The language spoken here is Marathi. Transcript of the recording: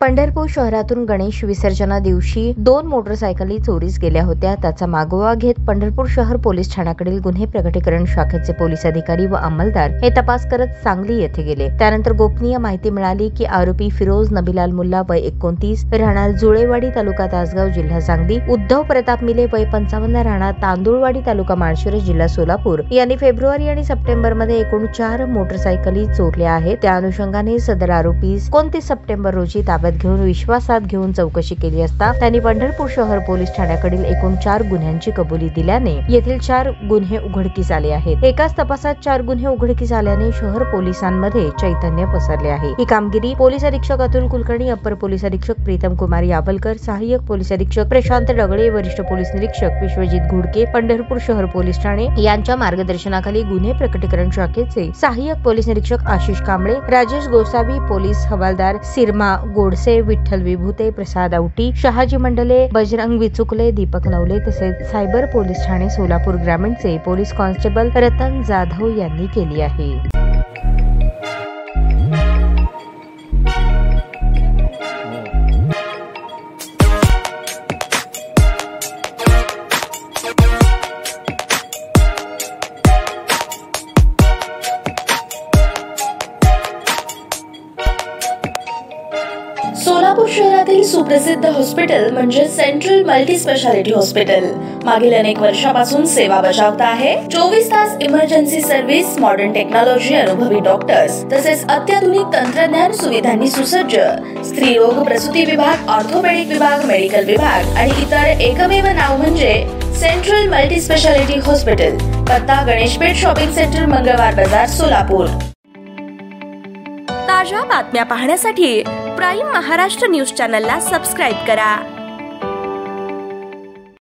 पंढरपूर शहरातून गणेश विसर्जना दिवशी 2 मोटरसायकली चोरीस गेल्या होत्या। त्याचा मागोवा घेत पंढरपूर शहर पोलीस ठाण्याकडील गुन्हे प्रकटीकरण शाखेचे पोलीस अधिकारी व अंमलदार हे तपास करत सांगली येथे गेले। त्यानंतर गोपनीय माहिती मिळाली की आरोपी फिरोज नबीलाल मुल्ला वय 29 राहणार जुळेवाडी तालुका तासगाव जिल्हा सांगली, उद्धव प्रताप मिले वय 55 राहणार तांदुळवाडी तालुका माळशिरस जिल्हा सोलापूर यांनी फेब्रुवारी आणि सप्टेंबर मध्ये एकूण 4 मोटरसायकली चोरल्या आहेत। त्या अनुषंगाने सदर आरोपीस 29 सप्टेंबर रोजी ताब्यात घेऊन विश्वासात घेऊन चौकशी केली असता त्यांनी पंढरपूर शहर पोलीस ठाण्याकडील एकूण 4 गुन्ह्यांची कबुली दिल्याने येथील 4 गुन्हे उघडकीस आले आहेत। एकाच तपासात 4 गुन्हे उघडकीस आल्याने शहर पोलिसांमध्ये चैतन्य पसरले आहे। ही कामगिरी पोलीस अधीक्षक अतुल कुलकर्णी, अप्पर पोलीस अधीक्षक प्रीतम कुमार यावलकर, सहाय्यक पोलीस अधीक्षक प्रशांत डगळे, वरिष्ठ पोलीस निरीक्षक विश्वजित घुडके, पंढरपूर शहर पोलीस ठाणे यांच्या मार्गदर्शनाखाली गुन्हे प्रकटीकरण शाखेचे सहाय्यक पोलीस निरीक्षक आशिष कांबळे, राजेश गोसावी, पोलीस हवालदार सिरमा गोडसे, विठ्ठल विभूते, प्रसाद औटी, शहाजी मंडले, बजरंग विचुकले, दीपक नवले तसेच सायबर पोलीस ठाणे सोलापूर ग्रामीणचे पोलीस कॉन्स्टेबल रतन जाधव यांनी केली आहे। सोलापूर शहरातील सुप्रसिद्ध हॉस्पिटल म्हणजे सेंट्रल मल्टी स्पेशालिटी हॉस्पिटल मागील अनेक वर्षापासून सेवा बजावत आहे। 24 तास इमर्जन्सी सर्व्हिस, मॉडर्न टेक्नॉलॉजी, अनुभवी डॉक्टर्स तसेच अत्याधुनिक तंत्रज्ञान सुविधांनी सुसज्ज स्त्रीरोग प्रसूती विभाग, ऑर्थोपेडिक विभाग, मेडिकल विभाग आणि इतर एकमेव नाव म्हणजे सेंट्रल मल्टी स्पेशालिटी हॉस्पिटल। पत्ता गणेशपेठ शॉपिंग सेंटर, मंगळवार बाजार, सोलापूर। ताज्या बातम्या पाहण्यासाठी प्राईम महाराष्ट्र न्यूज चॅनलला सबस्क्राइब करा।